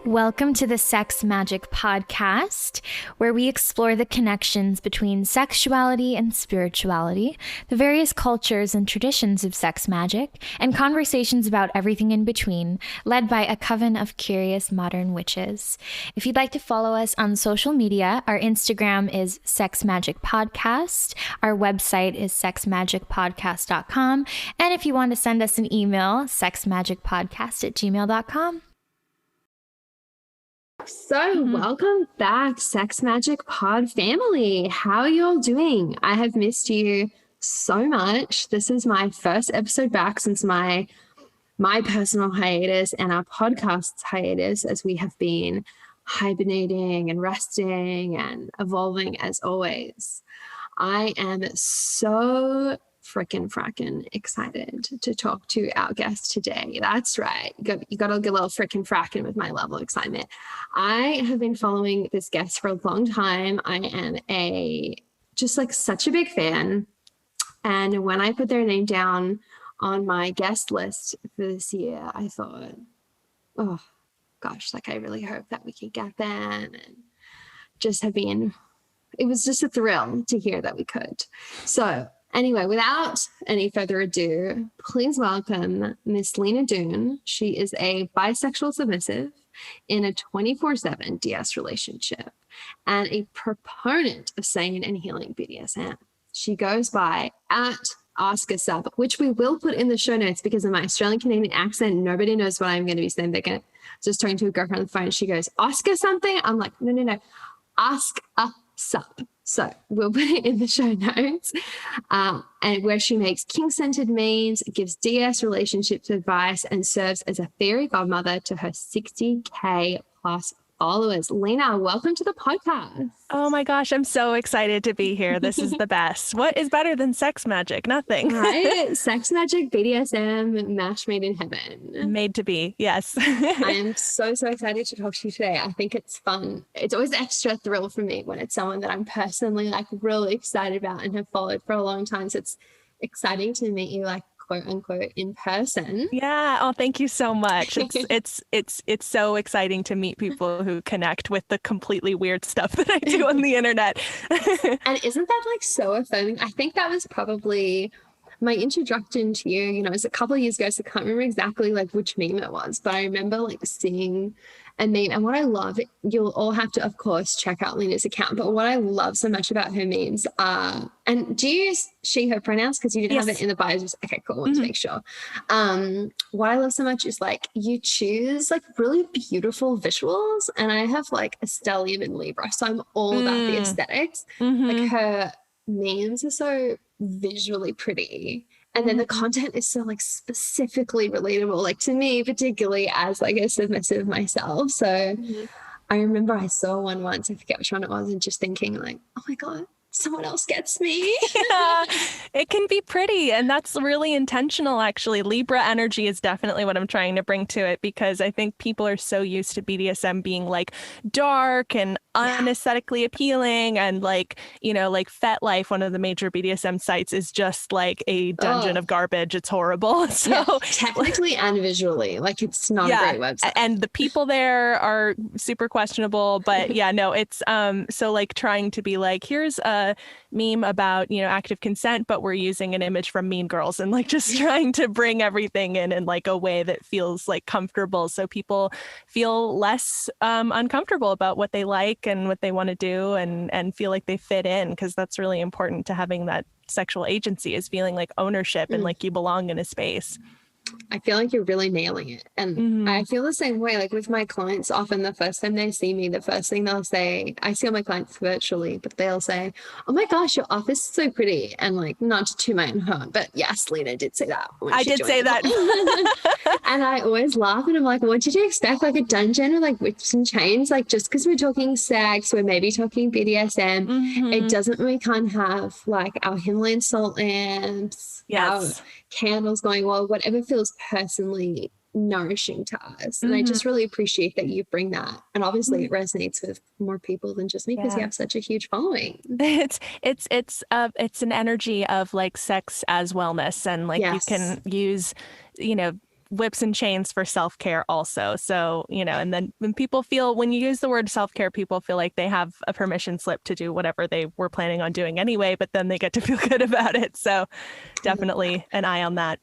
Welcome to the Sex Magic Podcast, where we explore the connections between sexuality and spirituality, the various cultures and traditions of sex magic, and conversations about everything in between, led by a coven of curious modern witches. If you'd like to follow us on social media, our Instagram is Sex Magic Podcast, our website is sexmagicpodcast.com, and if you want to send us an email, sexmagicpodcast@gmail.com. So welcome back, Sex Magic Pod family. How are you all doing? I have missed you so much. This is my first episode back since my personal hiatus and our podcast's hiatus, as we have been hibernating and resting and evolving as always. I am so fracking excited to talk to our guest today. That's right. You got to get a little fracking with my level of excitement. I have been following this guest for a long time. I am such a big fan. And when I put their name down on my guest list for this year, I thought, oh gosh, I really hope that we could get them. And it was just a thrill to hear that we could. So anyway, without any further ado, please welcome Miss Lena Doon. She is a bisexual submissive in a 24/7 DS relationship and a proponent of sane and healing BDSM. She goes by @AskASub, which we will put in the show notes because of my Australian Canadian accent. Nobody knows what I'm going to be saying. Just talking to a girlfriend on the phone. She goes, Oscar something? I'm like, no. Ask a sub. So we'll put it in the show notes, and where she makes kink-centered memes, gives DS relationships advice, and serves as a fairy godmother to her 60K plus followers. Lena, welcome to the podcast. Oh my gosh, I'm so excited to be here. This is the best. What is better than sex magic? Nothing. Right? Sex magic, BDSM, match made in heaven. Made to be, yes. I am so excited to talk to you today. I think it's fun. It's always an extra thrill for me when it's someone that I'm personally really excited about and have followed for a long time. So it's exciting to meet you quote unquote in person. Yeah. Oh, thank you so much. It's so exciting to meet people who connect with the completely weird stuff that I do on the internet. And isn't that so affirming? I think that was probably my introduction to you. It was a couple of years ago, so I can't remember exactly which meme it was, but I remember seeing a meme. And what I love, you'll all have to, of course, check out Lena's account, but what I love so much about her memes are, and do you use she, her pronouns? Because you didn't have it in the bio. Okay, cool. I want to make sure. What I love so much is you choose really beautiful visuals, and I have a stellium in Libra, so I'm all about the aesthetics. Her memes are so visually pretty, and then the content is so specifically relatable, to me particularly as a submissive myself. So I remember I saw one once, I forget which one it was, and just thinking oh my god, someone else gets me. Yeah, it can be pretty, and that's really intentional, actually. Libra energy is definitely what I'm trying to bring to it, because I think people are so used to BDSM being dark and unaesthetically appealing, and FetLife, one of the major BDSM sites, is just a dungeon of garbage. It's horrible. So technically and visually, it's not a great website, and the people there are super questionable. But it's so trying to be here's a meme about active consent, but we're using an image from Mean Girls, and just trying to bring everything in a way that feels comfortable, so people feel less uncomfortable about what they like and what they want to do, and feel like they fit in, because that's really important to having that sexual agency, is feeling ownership and you belong in a space. I feel you're really nailing it. And I feel the same way, with my clients. Often the first time they see me, the first thing they'll say, I see all my clients virtually, but they'll say, oh my gosh, your office is so pretty. And not to toot my own horn, but yes, Lena did say that. I did say that. And I always laugh, and I'm like, what did you expect? A dungeon with whips and chains? Just because we're talking sex, we're maybe talking BDSM. It doesn't mean we can't have our Himalayan salt lamps, our candles going, well, whatever feels personally nourishing to us. And I just really appreciate that you bring that. And obviously it resonates with more people than just me, because you have such a huge following. It's an energy of sex as wellness, and you can use whips and chains for self-care also. So, and then when you use the word self-care, people feel like they have a permission slip to do whatever they were planning on doing anyway, but then they get to feel good about it. So definitely an eye on that.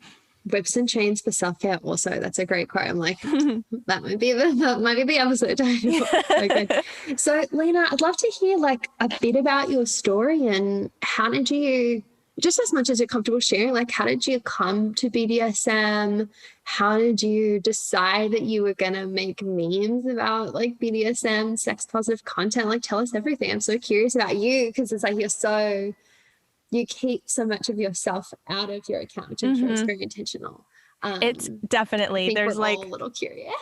Whips and chains for self-care also. That's a great quote. I'm like, that might be the episode title. Okay. So Lena, I'd love to hear like a bit about your story and how did you, just as much as you're comfortable sharing, like how did you come to BDSM? How did you decide that you were going to make memes about like BDSM, sex positive content? Like tell us everything. I'm so curious about you because it's like you keep so much of yourself out of your account, which I'm sure is very intentional. It's definitely, there's like all a little curious.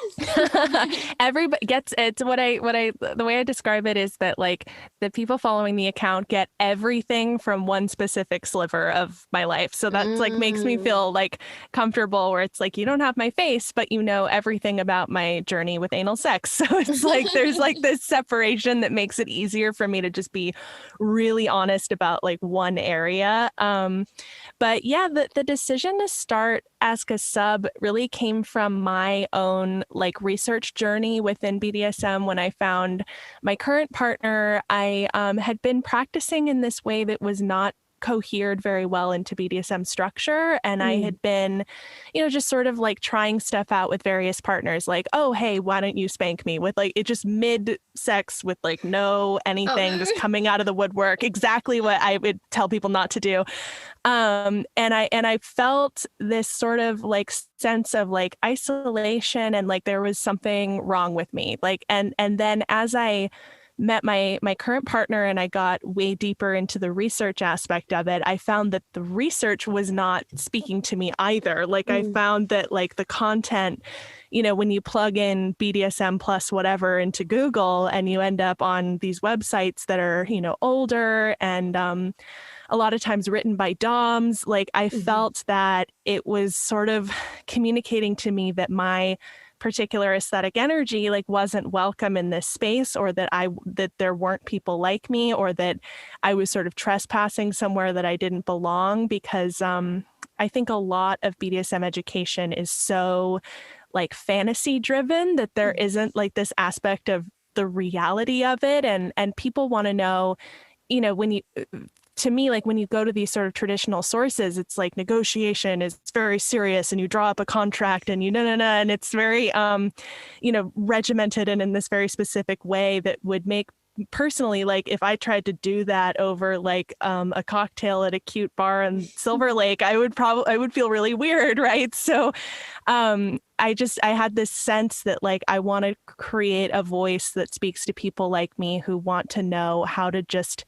Everybody gets it's the way I describe it is that like the people following the account get everything from one specific sliver of my life. So that's like makes me feel like comfortable where it's like, you don't have my face, but you know everything about my journey with anal sex. So it's like, there's like this separation that makes it easier for me to just be really honest about like one area. But yeah, the decision to start Ask a Sub really came from my own like research journey within BDSM. When I found my current partner, I had been practicing in this way that was not cohered very well into BDSM structure. And I had been, just sort of like trying stuff out with various partners, like, oh, hey, why don't you spank me? With like, it just mid sex with like no anything, just coming out of the woodwork, exactly what I would tell people not to do. And I felt this sort of like sense of like isolation and like there was something wrong with me. Like, and then as I met my current partner and I got way deeper into the research aspect of it, I found that the research was not speaking to me either. Like I found that like the content, when you plug in BDSM plus whatever into Google and you end up on these websites that are, older and a lot of times written by DOMs, like I felt that it was sort of communicating to me that my particular aesthetic energy like wasn't welcome in this space, or that there weren't people like me, or that I was sort of trespassing somewhere that I didn't belong, because I think a lot of BDSM education is so like fantasy driven that there isn't like this aspect of the reality of it, and people want to know, to me, like when you go to these sort of traditional sources, it's like negotiation is very serious and you draw up a contract and and it's very, regimented and in this very specific way that would make personally, like if I tried to do that over like a cocktail at a cute bar in Silver Lake, I would feel really weird. Right. So I had this sense that like I want to create a voice that speaks to people like me who want to know how to just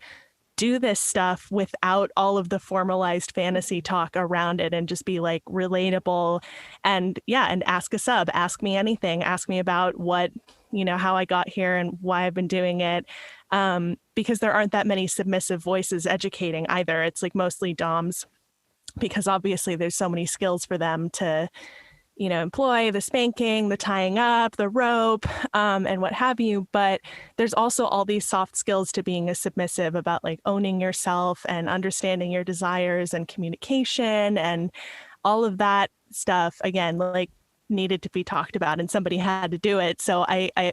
do this stuff without all of the formalized fantasy talk around it, and just be like relatable and ask a sub, ask me anything, ask me about what, how I got here and why I've been doing it. Because there aren't that many submissive voices educating either. It's like mostly DOMs, because obviously there's so many skills for them to, employ, the spanking, the tying up, the rope, and what have you. But there's also all these soft skills to being a submissive about like owning yourself and understanding your desires and communication and all of that stuff, again, like needed to be talked about, and somebody had to do it. So I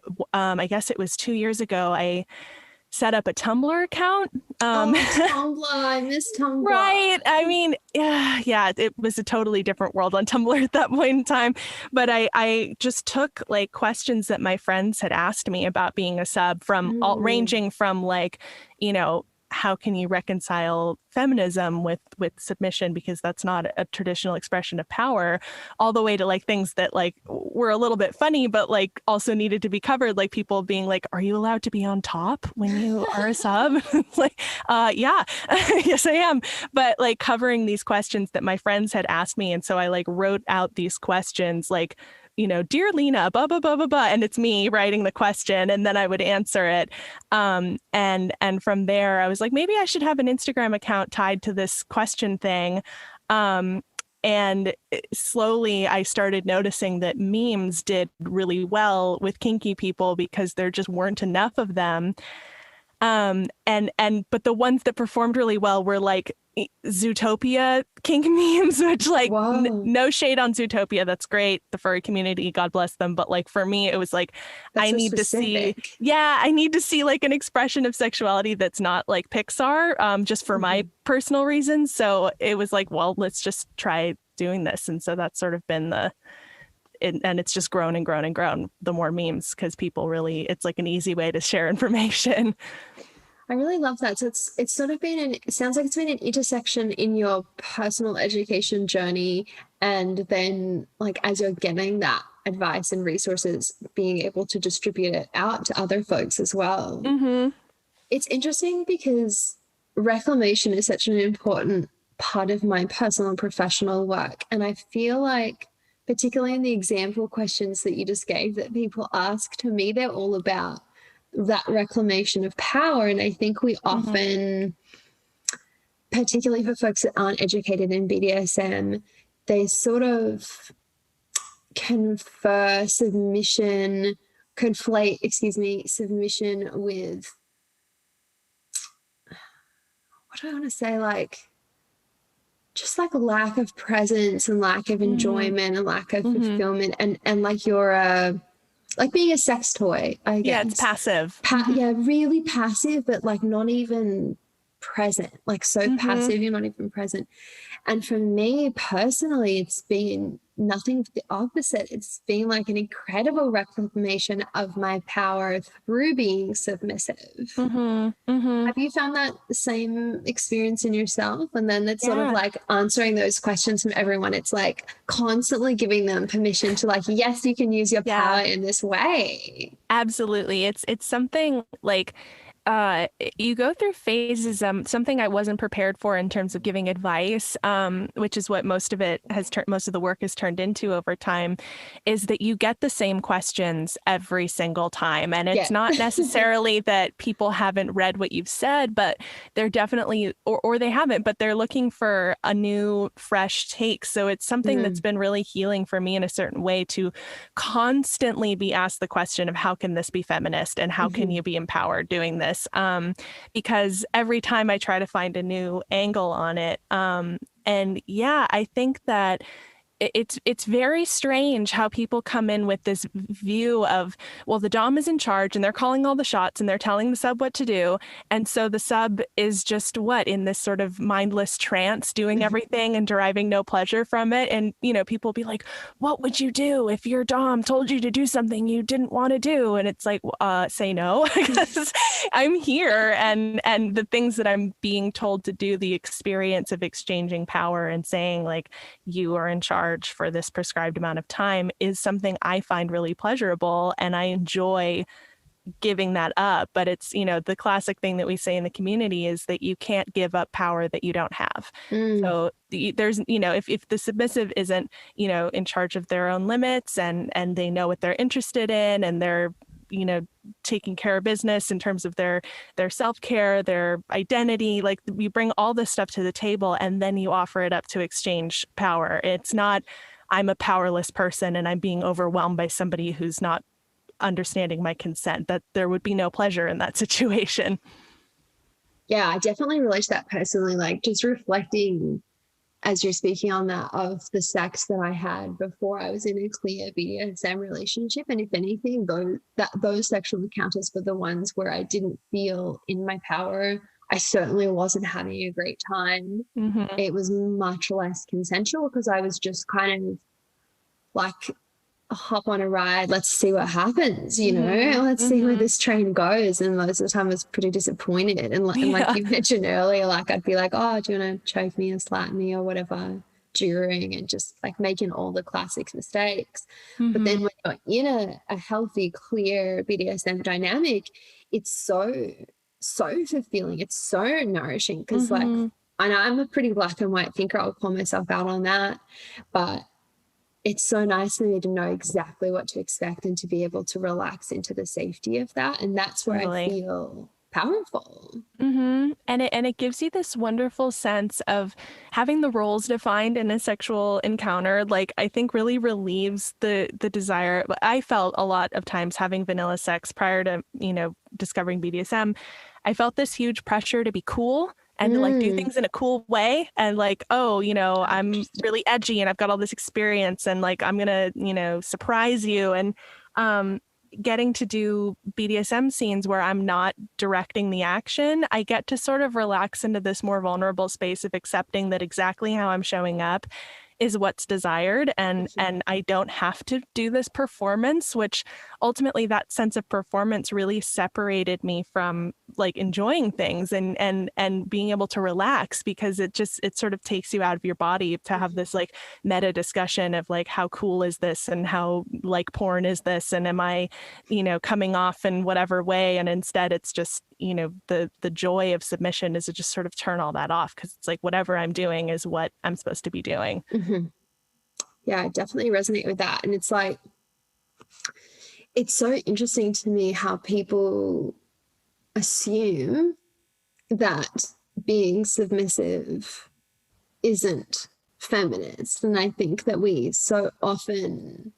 guess it was 2 years ago, I set up a Tumblr account. Tumblr, I miss Tumblr. Right. I mean, yeah, it was a totally different world on Tumblr at that point in time. But I just took like questions that my friends had asked me about being a sub, from ranging from like, how can you reconcile feminism with submission, because that's not a traditional expression of power, all the way to like things that like were a little bit funny but like also needed to be covered, like people being like, are you allowed to be on top when you are a sub? Like yeah. Yes, I am. But like covering these questions that my friends had asked me, and so I like wrote out these questions like, dear Lena, blah, blah, blah, blah, blah. And it's me writing the question, and then I would answer it. And from there, I was like, maybe I should have an Instagram account tied to this question thing. And slowly I started noticing that memes did really well with kinky people because there just weren't enough of them. But the ones that performed really well were like Zootopia kink memes, which like Wow. no shade on Zootopia. That's great. The furry community, God bless them. But like for me, it was like, That's I so need to see, specific. I need to see like an expression of sexuality that's not like Pixar, just for my personal reasons. So it was like, well, let's just try doing this. And so that's sort of been and it's just grown and grown and grown, the more memes, because people really, it's like an easy way to share information. I really love that. So it's sort of been it sounds like it's been an intersection in your personal education journey, and then like as you're getting that advice and resources, being able to distribute it out to other folks as well. Mm-hmm. It's interesting because reclamation is such an important part of my personal and professional work. And I feel like, particularly in the example questions that you just gave that people ask, to me, they're all about that reclamation of power. And I think we often, particularly for folks that aren't educated in BDSM, they sort of conflate submission with, what do I want to say, like just like lack of presence and lack of enjoyment and lack of fulfillment, and like you're like being a sex toy, I guess. Yeah, it's passive. Yeah, really passive, but like not even present, like so passive, you're not even present. And for me personally, it's been nothing but the opposite. It's been like an incredible reclamation of my power through being submissive. Have you found that same experience in yourself? And then it's sort of like answering those questions from everyone. It's like constantly giving them permission to like, yes, you can use your power in this way. Absolutely. It's something like you go through phases, something I wasn't prepared for in terms of giving advice, which is what most of the work has turned into over time, is that you get the same questions every single time. And it's not necessarily that people haven't read what you've said, but they're definitely, or they haven't, but they're looking for a new, fresh take. So it's something that's been really healing for me in a certain way, to constantly be asked the question of how can this be feminist and how can you be empowered doing this? Because every time I try to find a new angle on it. And yeah, I think that it's very strange how people come in with this view of, well, the dom is in charge and they're calling all the shots and they're telling the sub what to do. And so the sub is just in this sort of mindless trance, doing everything and deriving no pleasure from it. And, people be like, what would you do if your dom told you to do something you didn't want to do? And it's like, say no, because I'm here. And the things that I'm being told to do, the experience of exchanging power and saying like, you are in charge for this prescribed amount of time, is something I find really pleasurable, and I enjoy giving that up. But it's, the classic thing that we say in the community is that you can't give up power that you don't have. So there's, if the submissive isn't, in charge of their own limits and they know what they're interested in, and they're, taking care of business in terms of their self-care, their identity, like you bring all this stuff to the table and then you offer it up to exchange power. It's not, I'm a powerless person and I'm being overwhelmed by somebody who's not understanding my consent. That there would be no pleasure in that situation. Yeah, I definitely relate to that personally, like just reflecting as you're speaking on that, of the sex that I had before I was in a clear BDSM relationship. And if anything, those sexual encounters were the ones where I didn't feel in my power. I certainly wasn't having a great time. It was much less consensual because I was just kind of like, hop on a ride, let's see what happens, let's see where this train goes. And most of the time I was pretty disappointed, and like you mentioned earlier, like I'd be like, oh, do you want to choke me or slap me or whatever during, and just like making all the classic mistakes. But then when you're in a healthy, clear BDSM dynamic, it's so fulfilling, it's so nourishing, because like I know I'm a pretty black and white thinker, I'll call myself out on that, but it's so nice for me to know exactly what to expect and to be able to relax into the safety of that. And that's where I feel powerful. And it gives you this wonderful sense of having the roles defined in a sexual encounter. Like, I think really relieves the desire. I felt a lot of times having vanilla sex prior to, discovering BDSM. I felt this huge pressure to be cool and to like do things in a cool way, and like, oh, you know, I'm really edgy and I've got all this experience, and like I'm gonna, you know, surprise you. And getting to do BDSM scenes where I'm not directing the action, I get to sort of relax into this more vulnerable space of accepting that exactly how I'm showing up is what's desired, and I don't have to do this performance, which ultimately that sense of performance really separated me from like enjoying things and being able to relax, because it sort of takes you out of your body to have this like meta discussion of like, how cool is this and how like porn is this, and am I, you know, coming off in whatever way. And instead it's just, you know, the joy of submission is to just sort of turn all that off, because it's like whatever I'm doing is what I'm supposed to be doing. Yeah, I definitely resonate with that. And it's like, it's so interesting to me how people assume that being submissive isn't feminist. And I think that we so often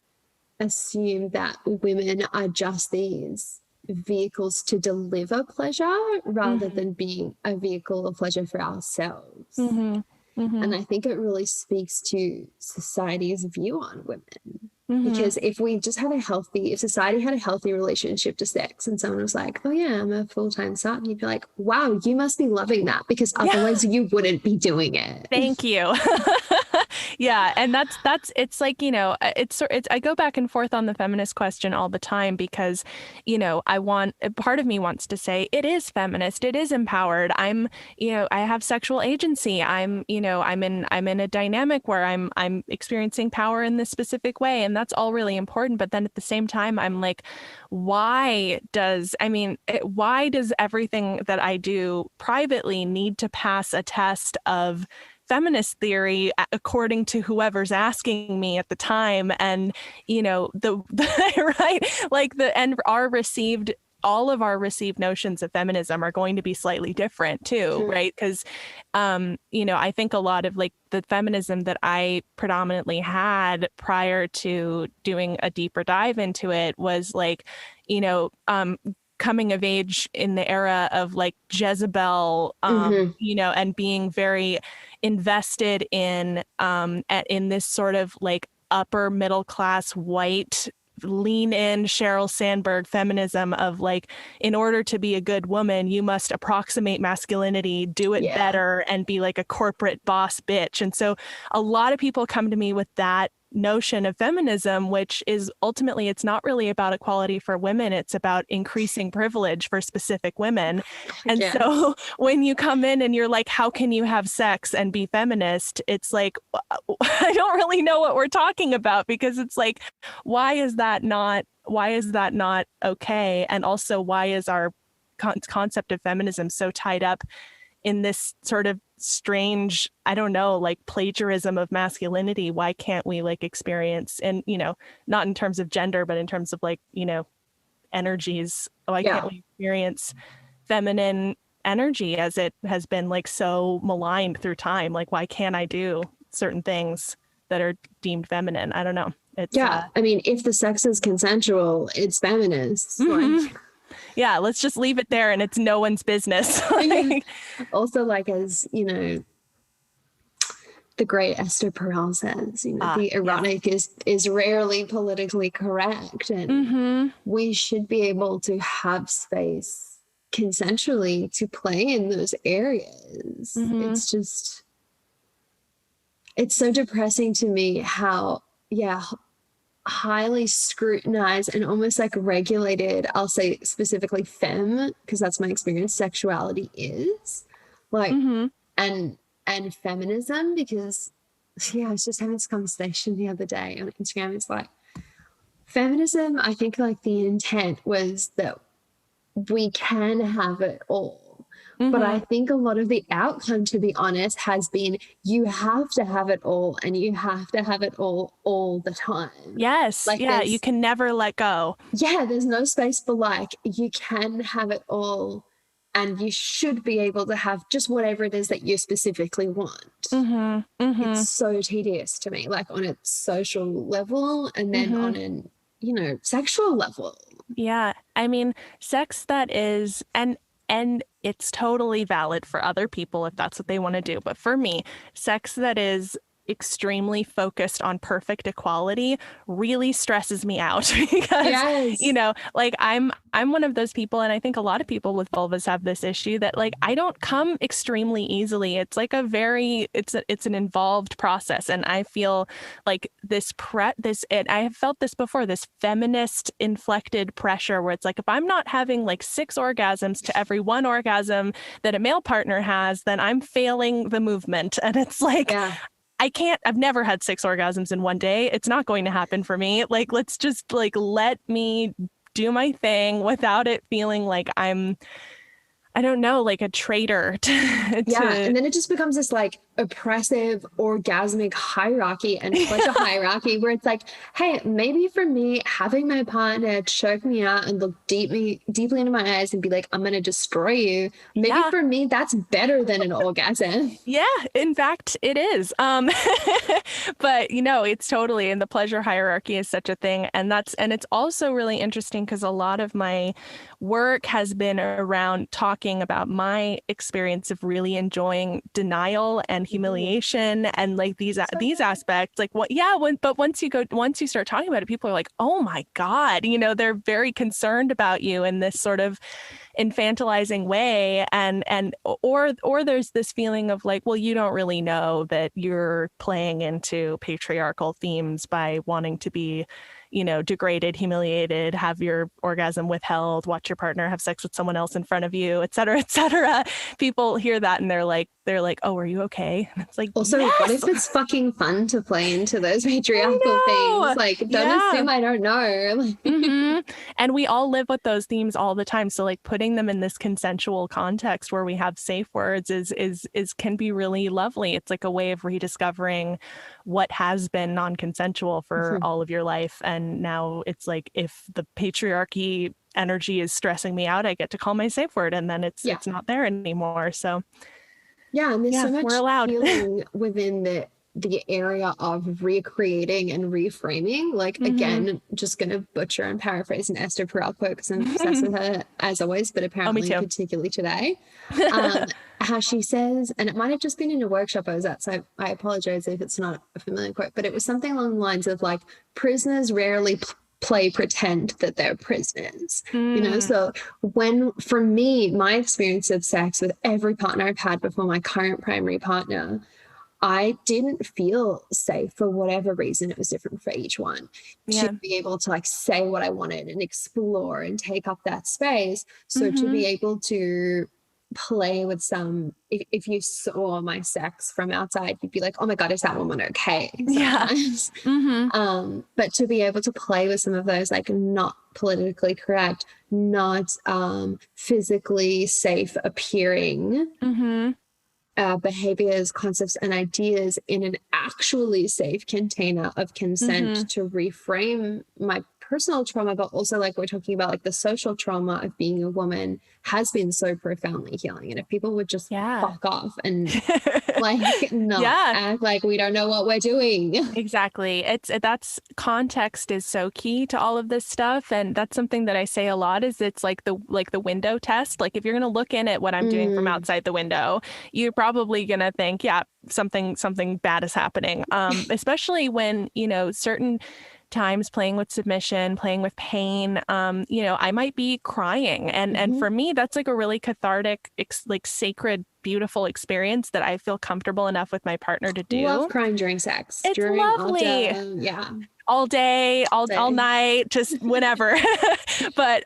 assume that women are just these vehicles to deliver pleasure rather than being a vehicle of pleasure for ourselves. And I think it really speaks to society's view on women. Because if we just had if society had a healthy relationship to sex, and someone was like, oh yeah, I'm a full-time sub, you'd be like, wow, you must be loving that, because otherwise you wouldn't be doing it. Thank you. Yeah. And that's, it's like, you know, I go back and forth on the feminist question all the time, because, you know, part of me wants to say it is feminist. It is empowered. I'm, you know, I have sexual agency. I'm, you know, I'm in a dynamic where I'm experiencing power in this specific way. And that's all really important. But then at the same time, I'm like, why does everything that I do privately need to pass a test of feminist theory according to whoever's asking me at the time? And, you know, the right, like all of our received notions of feminism are going to be slightly different too, right? Because, you know, I think a lot of like the feminism that I predominantly had prior to doing a deeper dive into it was like, you know, coming of age in the era of like Jezebel, you know, and being very invested in this sort of like upper middle class white lean in Sheryl Sandberg feminism of like, in order to be a good woman, you must approximate masculinity, do it better, and be like a corporate boss bitch. And so a lot of people come to me with that notion of feminism, which is ultimately, it's not really about equality for women. It's about increasing privilege for specific women. And so when you come in and you're like, how can you have sex and be feminist? It's like, I don't really know what we're talking about, because it's like, why is that not okay? And also, why is our concept of feminism so tied up in this sort of strange, I don't know, like plagiarism of masculinity? Why can't we like experience, and, you know, not in terms of gender, but in terms of like, you know, energies, why can't we experience feminine energy as it has been like so maligned through time? Like, why can't I do certain things that are deemed feminine? I don't know. It's I mean, if the sex is consensual, it's feminist. Like, yeah, let's just leave it there, and it's no one's business. Also, like, as you know, the great Esther Perel says, you know, the erotic is rarely politically correct, and we should be able to have space consensually to play in those areas. It's just, it's so depressing to me how highly scrutinized and almost like regulated, I'll say specifically femme, because that's my experience, sexuality is like, and feminism, because I was just having this conversation the other day on Instagram. It's like, feminism, I think like the intent was that we can have it all. But I think a lot of the outcome, to be honest, has been you have to have it all, and you have to have it all the time. Yes. Like, you can never let go. Yeah, there's no space for like, you can have it all, and you should be able to have just whatever it is that you specifically want. It's so tedious to me, like on a social level, and then on an, you know, sexual level. Yeah. I mean, sex that is, and And it's totally valid for other people if that's what they want to do. But for me, sex that is extremely focused on perfect equality really stresses me out because Yes. like I'm one of those people, and I think a lot of people with vulvas have this issue that like I don't come extremely easily. It's like it's an involved process, and I feel like and I have felt this before, this feminist inflected pressure where it's like if I'm not having like 6 orgasms to every 1 orgasm that a male partner has, then I'm failing the movement. And it's like I've never had 6 orgasms in one day. It's not going to happen for me. Like, let's just like, let me do my thing without it feeling like I don't know, like a traitor. And then it just becomes this like oppressive orgasmic hierarchy and pleasure hierarchy where it's like, hey, maybe for me, having my partner choke me out and look deeply into my eyes and be like, I'm going to destroy you. Maybe for me, that's better than an orgasm. Yeah, in fact, it is. But it's totally, and the pleasure hierarchy is such a thing. And it's also really interesting because a lot of my work has been around talking about my experience of really enjoying denial and humiliation and like these aspects. Like but once you start talking about it, people are like, oh my God, they're very concerned about you in this sort of infantilizing way, or there's this feeling of like, well, you don't really know that you're playing into patriarchal themes by wanting to be degraded, humiliated, have your orgasm withheld, watch your partner have sex with someone else in front of you, et cetera, et cetera. People hear that and they're like, oh, are you okay? And it's like, also, yes! What if it's fucking fun to play into those patriarchal things? Like, don't assume I don't know. And we all live with those themes all the time. So like putting them in this consensual context where we have safe words is can be really lovely. It's like a way of rediscovering what has been non-consensual for all of your life. And now it's like, if the patriarchy energy is stressing me out, I get to call my safe word, and then it's not there anymore. So and there's so much we're allowed. healing within the area of recreating and reframing. Like, again, just going to butcher and paraphrase an Esther Perel quote because I'm obsessed with her as always, but apparently particularly today. How she says, and it might have just been in a workshop I was at, so I apologize if it's not a familiar quote, but it was something along the lines of like, prisoners rarely play pretend that they're prisoners. So for me, my experience of sex with every partner I've had before my current primary partner, I didn't feel safe for whatever reason. It was different for each one to be able to like say what I wanted and explore and take up that space. So to be able to play with if you saw my sex from outside, you'd be like, oh my God, is that woman okay? Sometimes. But to be able to play with some of those like not politically correct, not physically safe appearing behaviors, concepts, and ideas in an actually safe container of consent to reframe my personal trauma, but also like we're talking about like the social trauma of being a woman has been so profoundly healing. And if people would just fuck off and like not act like we don't know what we're doing. Exactly. That's context is so key to all of this stuff. And that's something that I say a lot is it's like the window test. Like if you're going to look in at what I'm doing from outside the window, you're probably going to think, something bad is happening. Especially when, certain times playing with submission, playing with pain, I might be crying. And for me, that's like a really cathartic, like sacred, beautiful experience that I feel comfortable enough with my partner to do. Love crying during sex. It's lovely. All day, all night, just whenever. But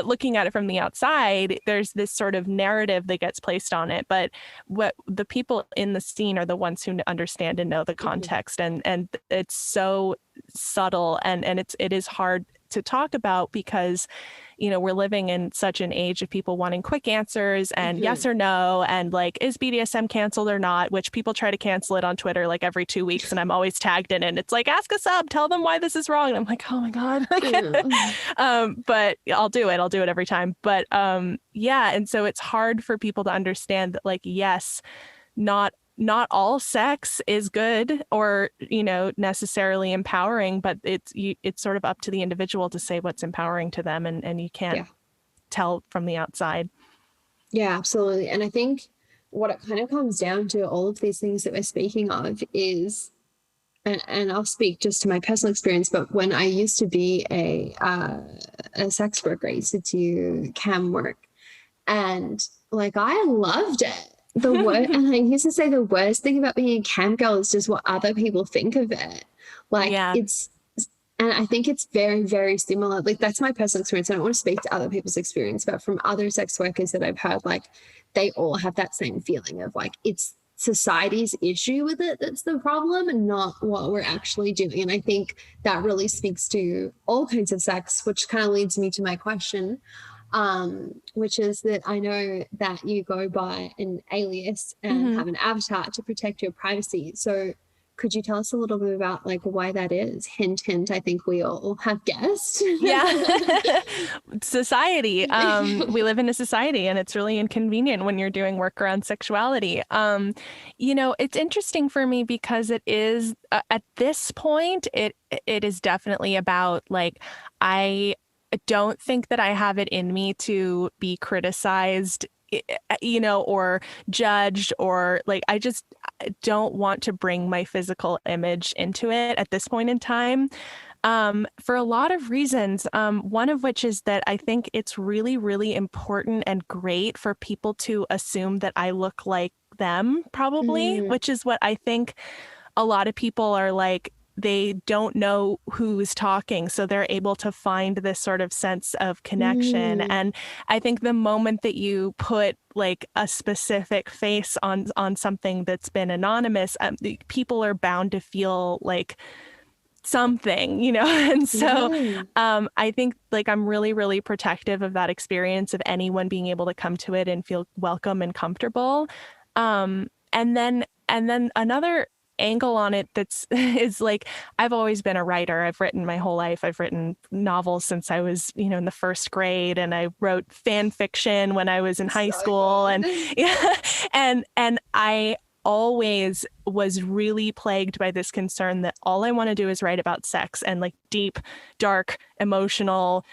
looking at it from the outside, there's this sort of narrative that gets placed on it. But what the people in the scene are the ones who understand and know the context, and it's so subtle and it is hard to talk about because we're living in such an age of people wanting quick answers and yes or no, and like, is BDSM canceled or not, which people try to cancel it on Twitter like every 2 weeks, and I'm always tagged in it. And it's like, ask a sub, tell them why this is wrong. And I'm like, oh my God. But I'll do it every time. But and so it's hard for people to understand that, like, yes, not all sex is good or, necessarily empowering, but it's sort of up to the individual to say what's empowering to them. And you can't tell from the outside. Yeah, absolutely. And I think what it kind of comes down to, all of these things that we're speaking of is, and I'll speak just to my personal experience, but when I used to be a sex worker, I used to do cam work, and like I loved it. The word, and I used to say the worst thing about being a cam girl is just what other people think of it. Like it's, and I think it's very, very similar. Like that's my personal experience. I don't want to speak to other people's experience, but from other sex workers that I've heard, like they all have that same feeling of like it's society's issue with it that's the problem and not what we're actually doing. And I think that really speaks to all kinds of sex, which kind of leads me to my question, which is that I know that you go by an alias and have an avatar to protect your privacy. So could you tell us a little bit about like why that is? Hint, hint, I think we all have guessed. Yeah. Society. We live in a society, and it's really inconvenient when you're doing work around sexuality. It's interesting for me because it is, at this point, it is definitely about like, I don't think that I have it in me to be criticized, or judged, or like, I just don't want to bring my physical image into it at this point in time. For a lot of reasons, one of which is that I think it's really, really important and great for people to assume that I look like them, probably, which is what I think a lot of people are like, they don't know who's talking, so they're able to find this sort of sense of connection. And I think the moment that you put like a specific face on something that's been anonymous, people are bound to feel like something, and so I think like I'm really, really protective of that experience of anyone being able to come to it and feel welcome and comfortable. And then another angle on it is like, I've always been a writer. I've written my whole life. I've written novels since I was, in the first grade, and I wrote fan fiction when I was in high school. And and I always was really plagued by this concern that all I want to do is write about sex and like deep, dark, emotional,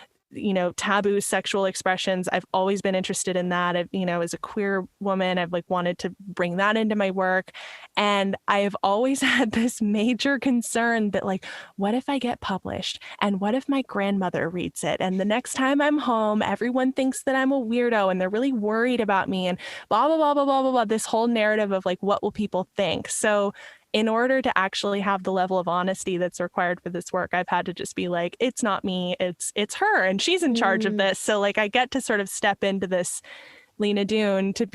taboo sexual expressions. I've always been interested in that. As a queer woman, I've like wanted to bring that into my work. And I've always had this major concern that like, what if I get published? And what if my grandmother reads it? And the next time I'm home, everyone thinks that I'm a weirdo and they're really worried about me and blah, blah, blah, blah, blah, blah, blah. This whole narrative of like, what will people think? So in order to actually have the level of honesty that's required for this work, I've had to just be like, it's not me, it's her, and she's in charge of this. So like, I get to sort of step into this Lena Dune to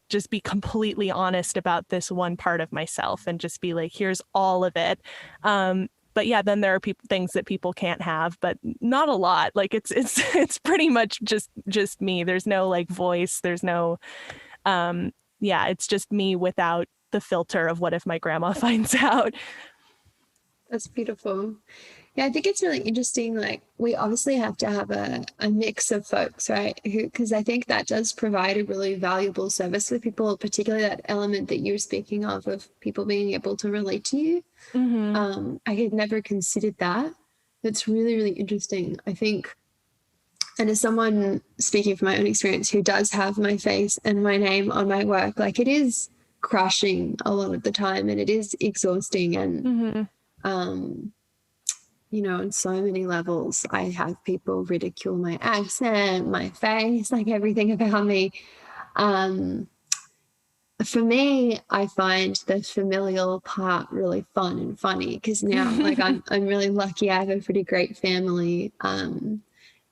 just be completely honest about this one part of myself and just be like, here's all of it. But yeah, then there are things that people can't have, but not a lot. Like it's pretty much just me. There's no like voice. There's no, it's just me without the filter of what if my grandma finds out. That's beautiful. Yeah, I think it's really interesting. Like, we obviously have to have a mix of folks, right? Because I think that does provide a really valuable service for people, particularly that element that you were speaking of people being able to relate to you. I had never considered that. That's really, really interesting, I think. And as someone speaking from my own experience who does have my face and my name on my work, like it is crushing a lot of the time, and it is exhausting, and on so many levels. I have people ridicule my accent, my face, like everything about me. For me, I find the familial part really fun and funny, because now like I'm really lucky. I have a pretty great family.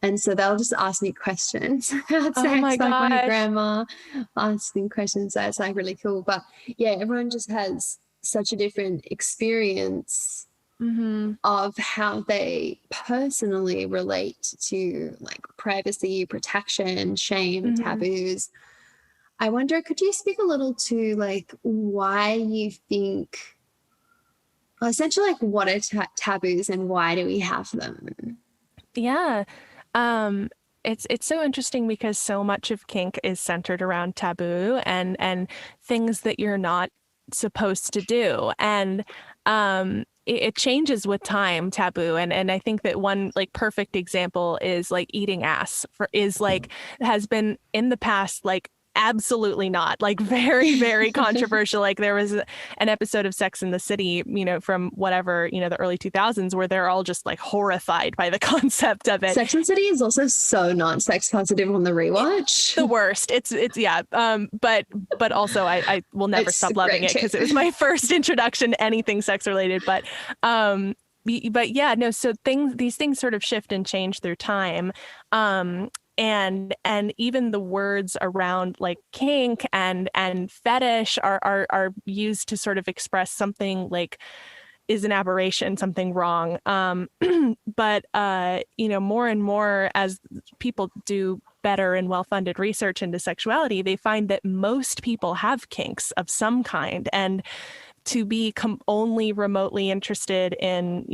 And so they'll just ask me questions about sex, like my grandma asking questions. That's like really cool. But yeah, everyone just has such a different experience of how they personally relate to like privacy, protection, shame, taboos. I wonder, could you speak a little to like why you think, well, essentially like what are taboos and why do we have them? Yeah. It's so interesting because so much of kink is centered around taboo and things that you're not supposed to do. And it changes with time, taboo. And I think that one like perfect example is like eating ass has been in the past, like absolutely not, like very, very controversial. Like there was an episode of Sex and the City, from whatever, the early 2000s, where they're all just like horrified by the concept of it. Sex and the City is also so not sex positive on the rewatch. The worst. It's yeah. But also I will never stop loving it because it was my first introduction to anything sex related. But yeah, no. So these things sort of shift and change through time. And even the words around like kink and fetish are used to sort of express something like is an aberration, something wrong. But more and more as people do better and well-funded research into sexuality, they find that most people have kinks of some kind. And to be only remotely interested in,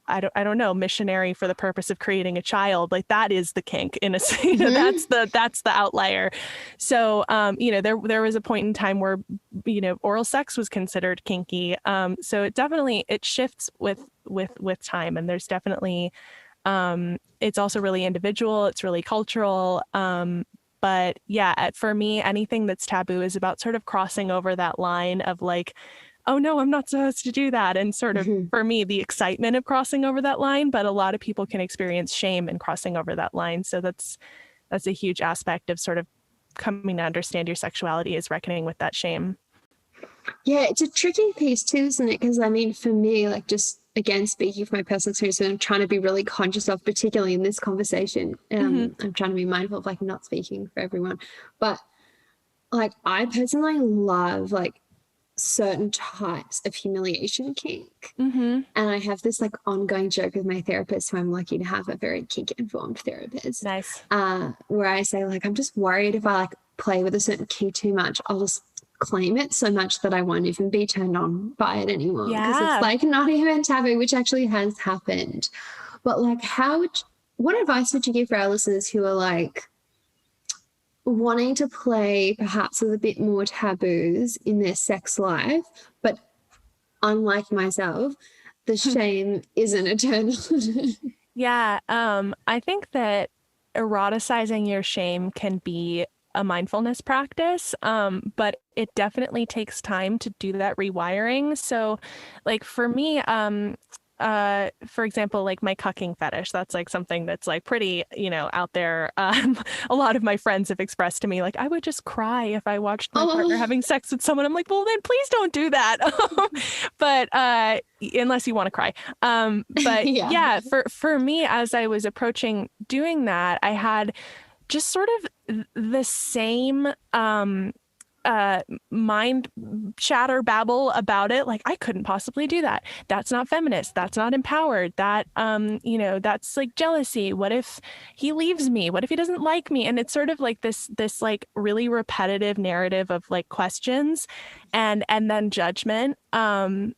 I don't know, missionary for the purpose of creating a child, like that is the kink in a, that's the outlier. So, there was a point in time where, oral sex was considered kinky. So it shifts with time, and there's definitely, it's also really individual. It's really cultural. But yeah, for me, anything that's taboo is about sort of crossing over that line of like, oh no, I'm not supposed to do that. And sort of for me, the excitement of crossing over that line, but a lot of people can experience shame in crossing over that line. So that's a huge aspect of sort of coming to understand your sexuality, is reckoning with that shame. Yeah, it's a tricky piece too, isn't it? Because I mean, for me, like just again, speaking from my personal experience, I'm trying to be really conscious of, particularly in this conversation. I'm trying to be mindful of like not speaking for everyone. But like I personally love like certain types of humiliation kink. And I have this like ongoing joke with my therapist, who I'm lucky to have a very kink informed therapist. Nice. Where I say like, I'm just worried if I like play with a certain kink too much, I'll just claim it so much that I won't even be turned on by it anymore. Because it's like not even taboo, which actually has happened. But like what advice would you give for our listeners who are like wanting to play perhaps with a bit more taboos in their sex life, but unlike myself, the shame isn't eternal? Yeah. I think that eroticizing your shame can be a mindfulness practice, but it definitely takes time to do that rewiring. So like for me, for example, like my cucking fetish, that's like something that's like pretty, out there. A lot of my friends have expressed to me, like, I would just cry if I watched my partner having sex with someone. I'm like, well, then please don't do that. But unless you want to cry. But yeah, for me, as I was approaching doing that, I had just sort of the same mind chatter babble about it. Like, I couldn't possibly do that. That's not feminist. That's not empowered. That, that's like jealousy. What if he leaves me? What if he doesn't like me? And it's sort of like this like really repetitive narrative of like questions and then judgment. And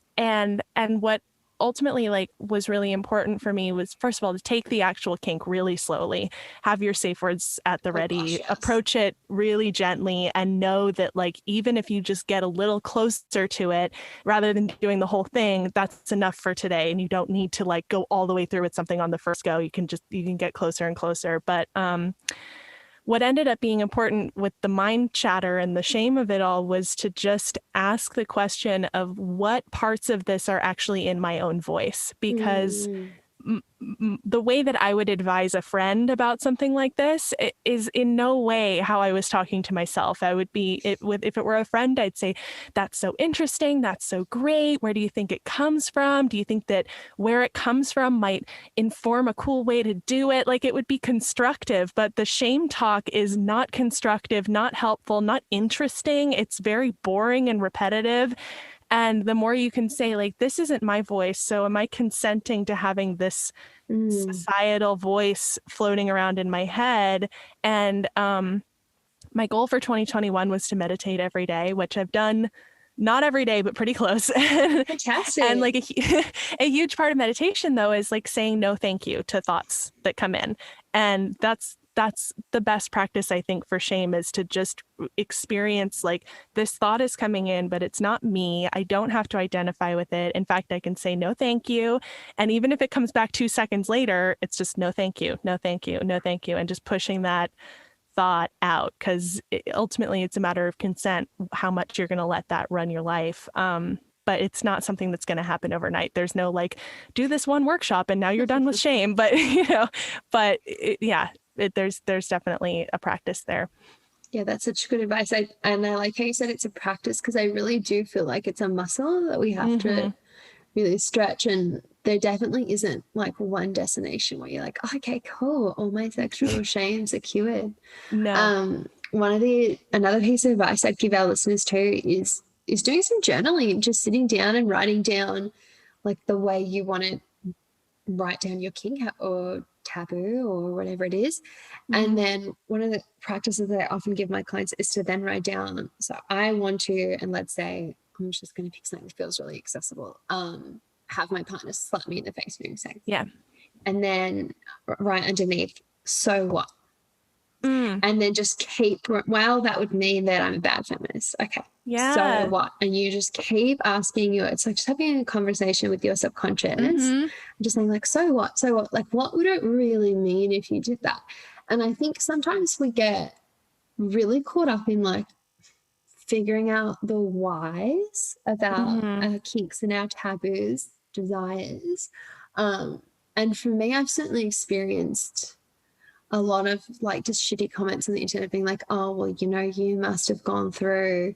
what ultimately like was really important for me was, first of all, to take the actual kink really slowly, have your safe words at the ready, approach it really gently, and know that like even if you just get a little closer to it rather than doing the whole thing, that's enough for today, and you don't need to like go all the way through with something on the first go. You can get closer and closer. But what ended up being important with the mind chatter and the shame of it all was to just ask the question of what parts of this are actually in my own voice. Because the way that I would advise a friend about something like this is in no way how I was talking to myself. I would be, if it were a friend, I'd say, that's so interesting. That's so great. Where do you think it comes from? Do you think that where it comes from might inform a cool way to do it? Like, it would be constructive, but the shame talk is not constructive, not helpful, not interesting. It's very boring and repetitive. And the more you can say, like, this isn't my voice, so am I consenting to having this societal voice floating around in my head? And my goal for 2021 was to meditate every day, which I've done not every day, but pretty close. Fantastic. And like a huge part of meditation, though, is like saying no thank you to thoughts that come in. And that's that's the best practice, I think, for shame, is to just experience like, this thought is coming in, but it's not me. I don't have to identify with it. In fact, I can say, no, thank you. And even if it comes back 2 seconds later, it's just, no, thank you, no, thank you, no, thank you. And just pushing that thought out, because ultimately it's a matter of consent, how much you're going to let that run your life. But it's not something that's going to happen overnight. There's no like, do this one workshop and now you're done with shame. But, there's definitely a practice there. Yeah, that's such good advice. I like how you said it's a practice, because I really do feel like it's a muscle that we have to really stretch. And there definitely isn't like one destination where you're like, oh, okay, cool, all my sexual shames are cured. No. Another piece of advice I'd give our listeners too is doing some journaling, just sitting down and writing down like the way you want to write down your kink or taboo or whatever it is. And then one of the practices that I often give my clients is to then write down, so I want to, and let's say I'm just going to pick something that feels really accessible, have my partner slap me in the face during sex. Yeah. And then right underneath, so what? And then just keep, well, that would mean that I'm a bad feminist. Okay. Yeah. So what? And you just keep asking it's like just having a conversation with your subconscious, just saying like, so what? So what? Like, what would it really mean if you did that? And I think sometimes we get really caught up in like figuring out the whys about our kinks and our taboos, desires. And for me, I've certainly experienced a lot of like just shitty comments on the internet being like, oh, well, you must have gone through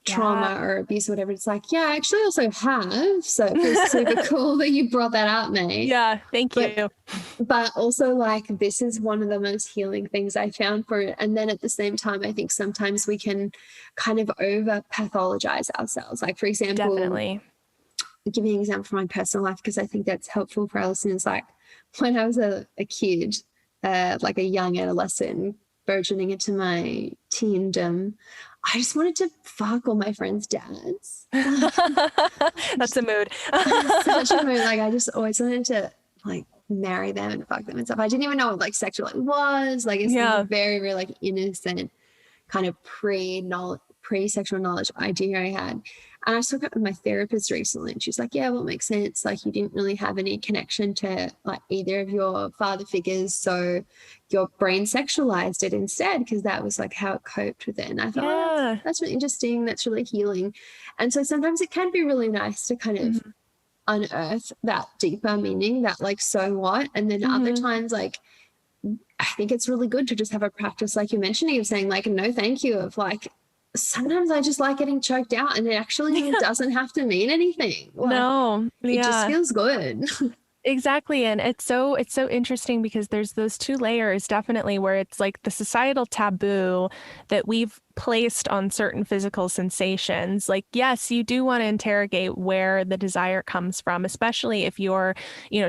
trauma or abuse or whatever. It's like, yeah, I actually also have. So it feels super cool that you brought that up, mate. Yeah, thank you. But also like, this is one of the most healing things I found for it. And then at the same time, I think sometimes we can kind of over pathologize ourselves. Like, for example, Definitely. Give me an example from my personal life, because I think that's helpful for our listeners. Like when I was a kid, like a young adolescent, burgeoning into my teendom, I just wanted to fuck all my friends' dads. That's a mood. Such a mood. Like I just always wanted to like marry them and fuck them and stuff. I didn't even know what like sexuality was. Like it's a very, very like innocent kind of pre-sexual knowledge idea I had. And I spoke up with my therapist recently, and she's like, yeah, well, it makes sense. Like you didn't really have any connection to like either of your father figures. So your brain sexualized it instead, because that was like how it coped with it. And I thought, oh, that's really interesting. That's really healing. And so sometimes it can be really nice to kind of unearth that deeper meaning, that like, so what? And then other times, like, I think it's really good to just have a practice, like you're mentioning, of saying like, no, thank you, of like, sometimes I just like getting choked out, and it actually doesn't have to mean anything. Like, it just feels good. Exactly. And it's so interesting, because there's those two layers definitely, where it's like the societal taboo that we've placed on certain physical sensations. Like, yes, you do want to interrogate where the desire comes from, especially if you're,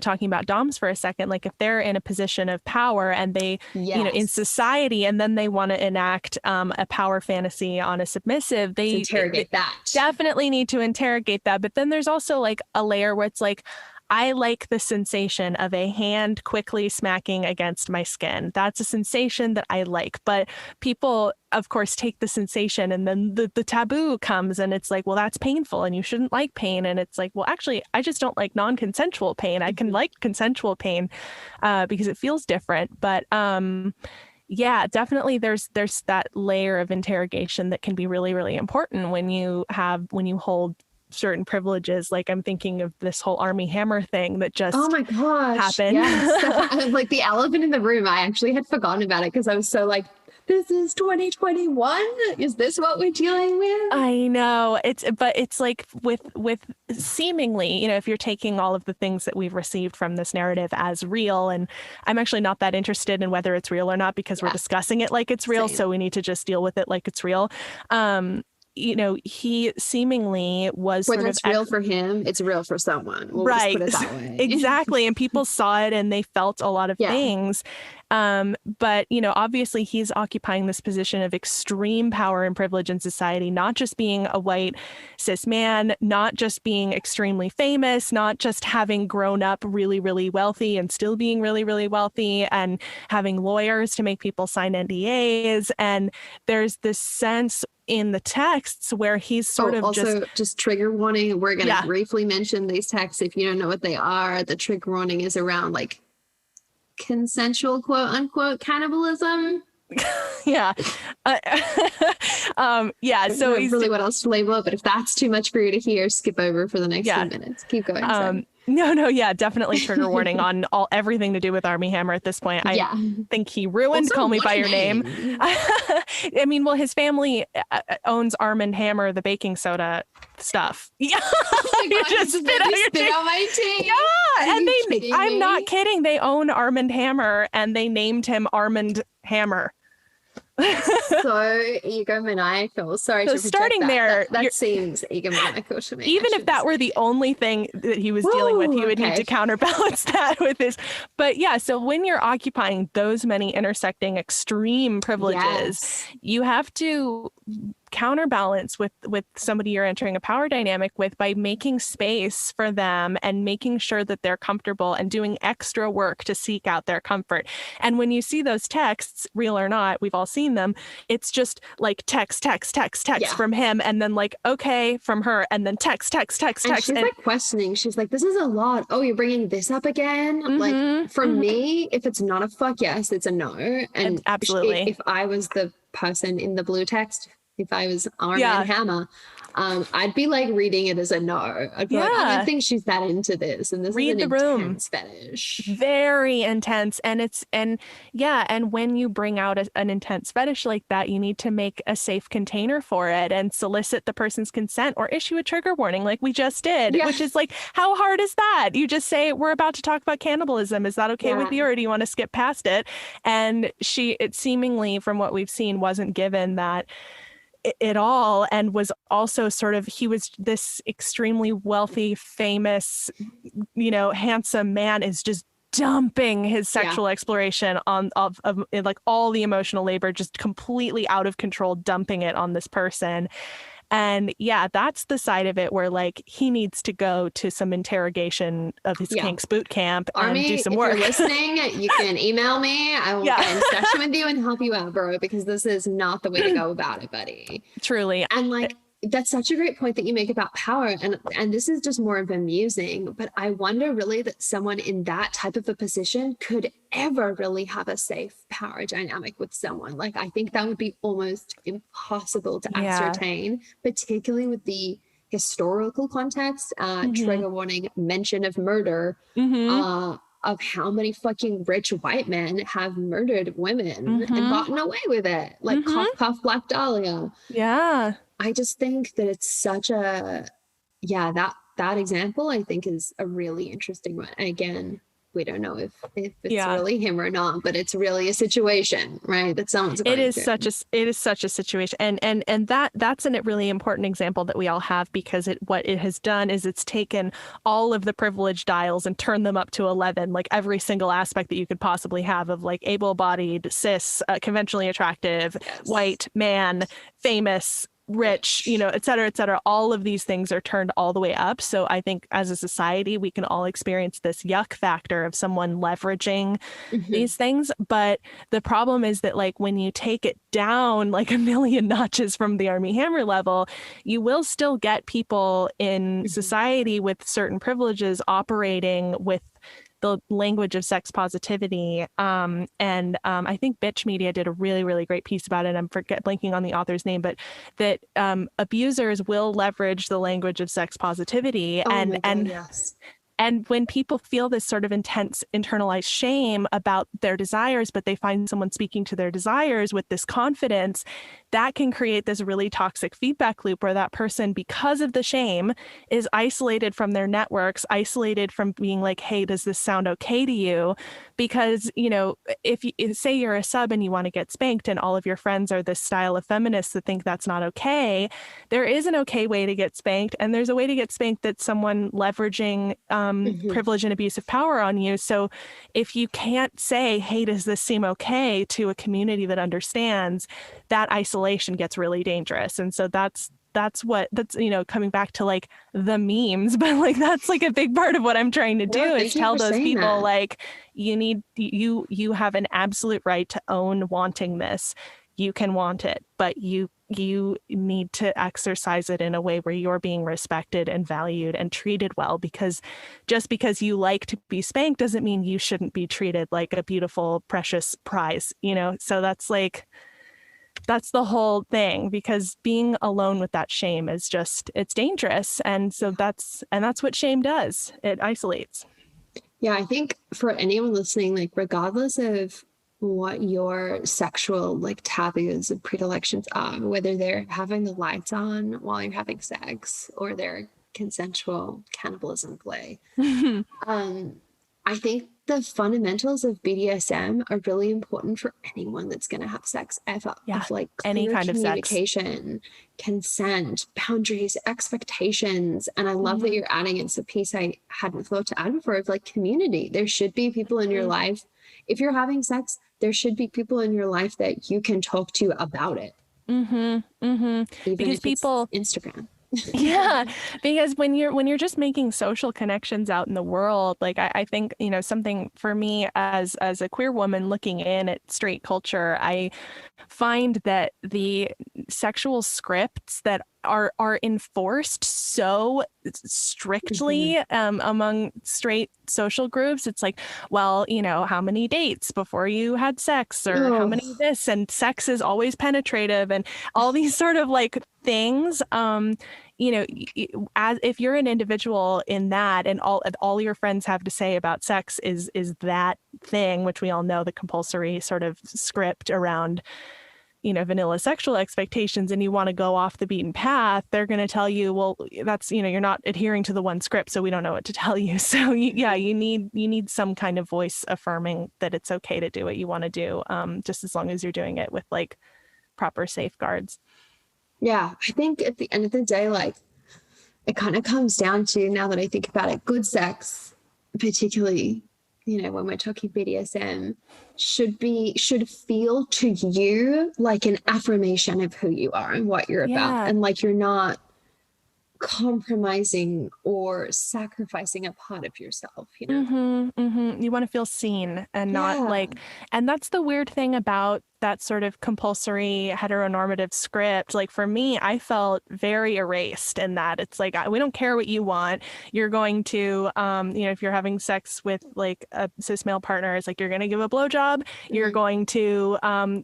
talking about DOMs for a second, like if they're in a position of power and they, in society, and then they want to enact a power fantasy on a submissive, they interrogate that. Definitely need to interrogate that. But then there's also like a layer where it's like, I like the sensation of a hand quickly smacking against my skin. That's a sensation that I like. But people, of course, take the sensation, and then the taboo comes, and it's like, well, that's painful and you shouldn't like pain. And it's like, well, actually, I just don't like non-consensual pain. I can like consensual pain because it feels different. But yeah, definitely there's that layer of interrogation that can be really, really important when you hold certain privileges. Like I'm thinking of this whole Army Hammer thing that just happened. Yes. Like the elephant in the room. I actually had forgotten about it because I was so like, this is 2021. Is this what we're dealing with? I know but it's like with seemingly, if you're taking all of the things that we've received from this narrative as real, and I'm actually not that interested in whether it's real or not, because we're discussing it like it's real. Same. So we need to just deal with it like it's real. He seemingly was whether it's real for him, it's real for someone. We'll right. just put it that way. Exactly. And people saw it and they felt a lot of things. But, obviously he's occupying this position of extreme power and privilege in society, not just being a white cis man, not just being extremely famous, not just having grown up really, really wealthy and still being really, really wealthy and having lawyers to make people sign NDAs. And there's this sense in the texts where he's sort of also just trigger warning. We're going to briefly mention these texts. If you don't know what they are, the trigger warning is around like consensual quote unquote cannibalism. Yeah. So he's really what else to label it, but if that's too much for you to hear, skip over for the next few minutes. Keep going. No, definitely trigger warning on everything to do with Armie Hammer at this point. I think he ruined also, Call Me by Your Name. I mean, well, his family owns Arm & Hammer, the baking soda stuff. Yeah, oh my God, you just spit out my tea. Yeah, and I'm not kidding. They own Arm & Hammer, and they named him Armand Hammer. So egomaniacal. Sorry so to starting that. there, that seems egomaniacal to me. Even if that were the only thing that he was dealing with, he would need to counterbalance that with his. But yeah, so when you're occupying those many intersecting extreme privileges, you have to counterbalance with somebody you're entering a power dynamic with by making space for them and making sure that they're comfortable and doing extra work to seek out their comfort. And when you see those texts, real or not, we've all seen them, it's just like text from him, and then like, okay, from her, and then text. And she's like questioning. She's like, this is a lot. Oh, you're bringing this up again? Like, for me, if it's not a fuck yes, it's a no. And absolutely. If I was the person in the blue text, if I was Arm & Hammer, I'd be like reading it as a no. I'd be like, I don't think she's that into this. And this is an intense fetish. Very intense. And when you bring out an intense fetish like that, you need to make a safe container for it and solicit the person's consent or issue a trigger warning like we just did, which is like, how hard is that? You just say, we're about to talk about cannibalism. Is that okay with you, or do you want to skip past it? And it seemingly, from what we've seen, wasn't given that at all, and was also he was this extremely wealthy, famous, handsome man is just dumping his sexual exploration of like all the emotional labor, just completely out of control, dumping it on this person. And that's the side of it where like he needs to go to some interrogation of his kinks boot camp and do some work. If you're listening, you can email me. I will get in session with you and help you out, bro, because this is not the way to go about it, buddy. Truly. And like, that's such a great point that you make about power. And this is just more of amusing, but I wonder really that someone in that type of a position could ever really have a safe power dynamic with someone. Like, I think that would be almost impossible to ascertain, particularly with the historical context, trigger warning, mention of murder, of how many fucking rich white men have murdered women and gotten away with it. Like cough, Black Dahlia. Yeah. I just think that it's such a, that example I think is a really interesting one. And again, we don't know if it's really him or not, but it's really a situation, right? That someone's going through. It is such a situation. And that's a really important example that we all have, because what it has done is it's taken all of the privilege dials and turned them up to 11, like every single aspect that you could possibly have of like able-bodied, cis, conventionally attractive, white man, famous, rich, et cetera, all of these things are turned all the way up. So I think as a society, we can all experience this yuck factor of someone leveraging these things. But the problem is that like when you take it down like a million notches from the Armie Hammer level, you will still get people in society with certain privileges operating with the language of sex positivity. I think Bitch Media did a really, really great piece about it. I'm blanking on the author's name, but that abusers will leverage the language of sex positivity. And when people feel this sort of intense internalized shame about their desires, but they find someone speaking to their desires with this confidence, that can create this really toxic feedback loop where that person, because of the shame, is isolated from their networks, isolated from being like, hey, does this sound okay to you? Because, if you say you're a sub and you want to get spanked and all of your friends are this style of feminists that think that's not okay, there is an okay way to get spanked. And there's a way to get spanked that's someone leveraging privilege and abuse of power on you. So if you can't say, hey, does this seem okay, to a community that understands, that isolation gets really dangerous. And so that's coming back to like the memes, but like that's like a big part of what I'm trying to do is tell those people that. Like you have an absolute right to own wanting this. You can want it, but you need to exercise it in a way where you're being respected and valued and treated well, because just because you like to be spanked doesn't mean you shouldn't be treated like a beautiful, precious prize, So that's the whole thing, because being alone with that shame is it's dangerous. And so that's what shame does. It isolates. Yeah, I think for anyone listening, like regardless of what your sexual like taboos and predilections are, whether they're having the lights on while you're having sex or they're consensual cannibalism play, I think the fundamentals of BDSM are really important for anyone that's going to have sex ever. Yeah, of like any kind of communication, consent, boundaries, expectations. And I love that you're adding it's a piece I hadn't thought to add before of like community. There should be people in your life. If you're having sex, there should be people in your life that you can talk to about it. Even because if people it's Instagram. Yeah, because when you're just making social connections out in the world, like I think, something for me as a queer woman looking in at straight culture, I find that the sexual scripts that are enforced so strictly among straight social groups, it's like, well, how many dates before you had sex, or how many this, and sex is always penetrative, and all these sort of like things. As if you're an individual in that, and all your friends have to say about sex is that thing, which we all know, the compulsory sort of script around vanilla sexual expectations, and you want to go off the beaten path, they're going to tell you, well, that's, you're not adhering to the one script, so we don't know what to tell you. So you need some kind of voice affirming that it's okay to do what you want to do, just as long as you're doing it with like proper safeguards. Yeah, I think at the end of the day, like it kind of comes down to, now that I think about it, good sex, particularly, when we're talking BDSM, should feel to you like an affirmation of who you are and what you're about. And like you're not compromising or sacrificing a part of yourself, You want to feel seen and not like, and that's the weird thing about that sort of compulsory heteronormative script. Like for me, I felt very erased in that. It's like, we don't care what you want. You're going to, if you're having sex with like a cis male partner, it's like, you're going to give a blowjob. You're going to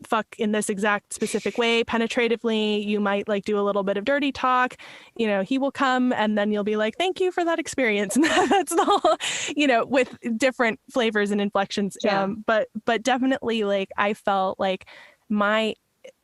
fuck in this exact specific way, penetratively. You might like do a little bit of dirty talk. He will come, and then you'll be like, thank you for that experience. And that's the whole, with different flavors and inflections. Yeah. But definitely, like, I felt like my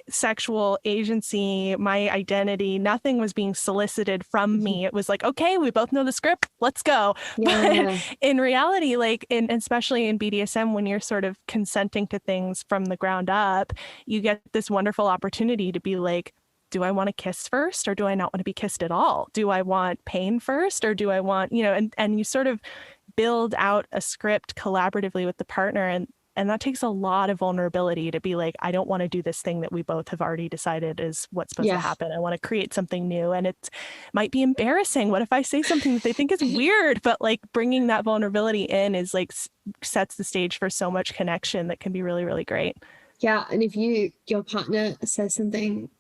sexual agency, my identity, nothing was being solicited from me. It was like, okay, we both know the script, let's go. But in reality, like, especially in BDSM, when you're sort of consenting to things from the ground up, you get this wonderful opportunity to be like, do I want to kiss first, or do I not want to be kissed at all? Do I want pain first, or do I want, and you sort of build out a script collaboratively with the partner. And that takes a lot of vulnerability to be like, I don't want to do this thing that we both have already decided is what's supposed to happen. I want to create something new. And it might be embarrassing. What if I say something that they think is weird? But like bringing that vulnerability in is like sets the stage for so much connection that can be really, really great. Yeah. And if your partner says something,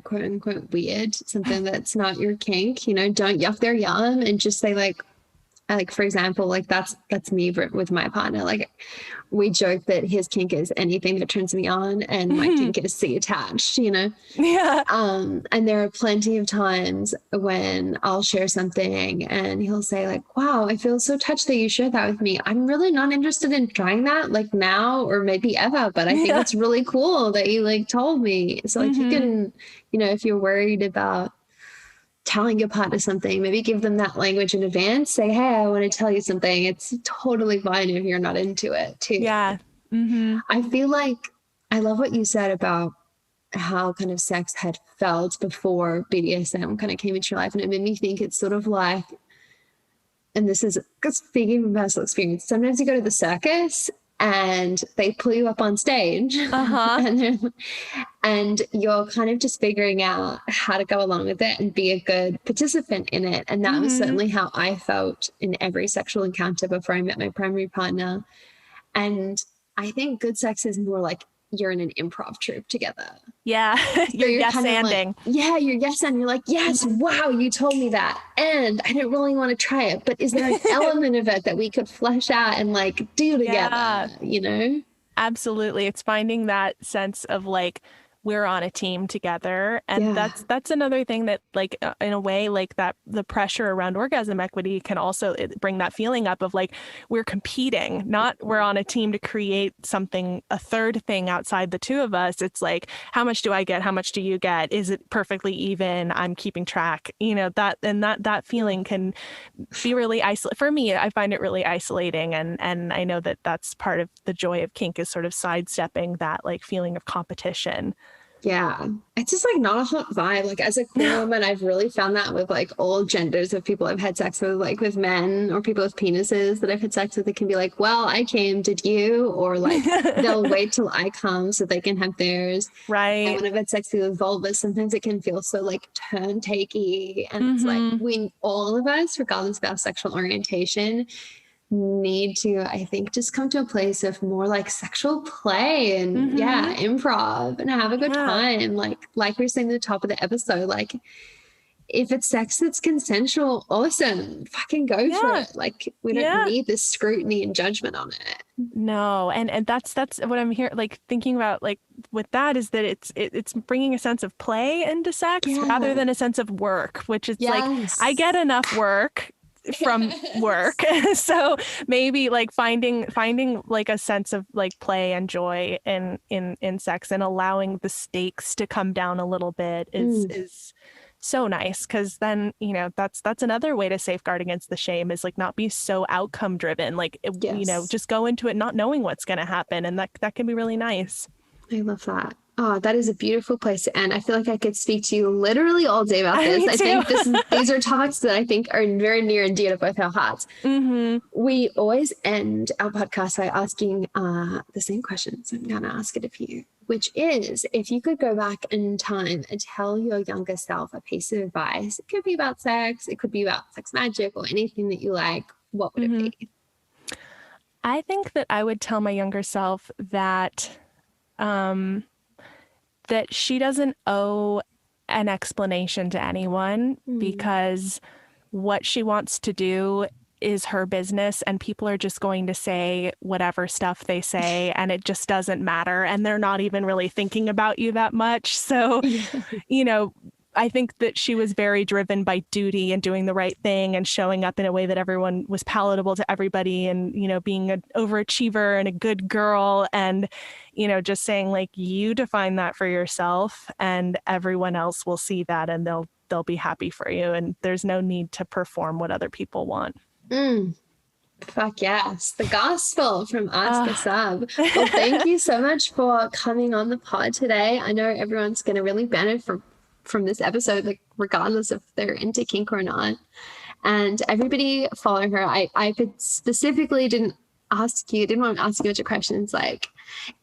quote unquote weird, something that's not your kink, don't yuck their yum, and just say like, for example, like that's me with my partner. Like we joke that his kink is anything that turns me on, and my kink is C attached, Yeah. And there are plenty of times when I'll share something and he'll say like, wow, I feel so touched that you shared that with me. I'm really not interested in trying that like now or maybe ever, but I think it's really cool that you like told me. So like you can, if you're worried about telling your partner something, maybe give them that language in advance. Say, hey, I want to tell you something. It's totally fine if you're not into it too. Yeah. I feel like I love what you said about how kind of sex had felt before BDSM kind of came into your life. And it made me think it's sort of like and this is speaking from personal experience, sometimes you go to the circus and they pull you up on stage and you're kind of just figuring out how to go along with it and be a good participant in it. And that was certainly how I felt in every sexual encounter before I met my primary partner. And I think good sex is more like you're in an improv troupe together. Yeah. You're yes-anding. You're yes-anding. You're like, yes, wow, you told me that. And I don't really want to try it, but is there an element of it that we could flesh out and like do together, you know? Absolutely. It's finding that sense of like, we're on a team together. And that's another thing that like, in a way, like that the pressure around orgasm equity can also bring that feeling up of like, we're competing, not we're on a team to create something, a third thing outside the two of us. It's like, how much do I get? How much do you get? Is it perfectly even? I'm keeping track, you know, that feeling can be really isolating. For me, I find it really isolating. And I know that that's part of the joy of kink is sort of sidestepping that like feeling of competition. Yeah, it's just like not a hot vibe. Like as a queer woman, I've really found that with like all genders of people I've had sex with, like with men or people with penises that I've had sex with, it can be like, well, I came, did you? Or like they'll wait till I come so they can have theirs. Right. And when I've had sex with vulvas, sometimes it can feel so like turn takey. And it's like when all of us, regardless of our sexual orientation, need to, I think, just come to a place of more like sexual play and improv and have a good time. Like we were saying at the top of the episode, like if it's sex that's consensual, awesome, fucking go for it. Like we don't need this scrutiny and judgment on it. No. And that's what I'm here like thinking about like with that is that it's bringing a sense of play into sex rather than a sense of work, which is like, I get enough work from work. So maybe like finding like a sense of like play and joy in sex and allowing the stakes to come down a little bit is so nice. Cause then, you know, that's another way to safeguard against the shame is like not be so outcome driven, like, you know, just go into it not knowing what's going to happen. And that can be really nice. I love that. Oh, that is a beautiful place to end. I feel like I could speak to you literally all day about this. I think these are topics that I think are very near and dear to both our hearts. We always end our podcast by asking the same question. So I'm going to ask it of you, which is if you could go back in time and tell your younger self a piece of advice, it could be about sex, it could be about sex magic or anything that you like, what would it be? I think that I would tell my younger self that that she doesn't owe an explanation to anyone because what she wants to do is her business and people are just going to say whatever stuff they say and it just doesn't matter and they're not even really thinking about you that much. So, you know, I think that she was very driven by duty and doing the right thing and showing up in a way that everyone was palatable to everybody and, you know, being an overachiever and a good girl and, you know, just saying like, you define that for yourself and everyone else will see that and they'll be happy for you. And there's no need to perform what other people want. Fuck yes. The gospel from Ask a Sub. Well, thank you so much for coming on the pod today. I know everyone's going to really benefit from this episode, like regardless if they're into kink or not. And everybody follow her. I specifically didn't want to ask you a bunch of questions like,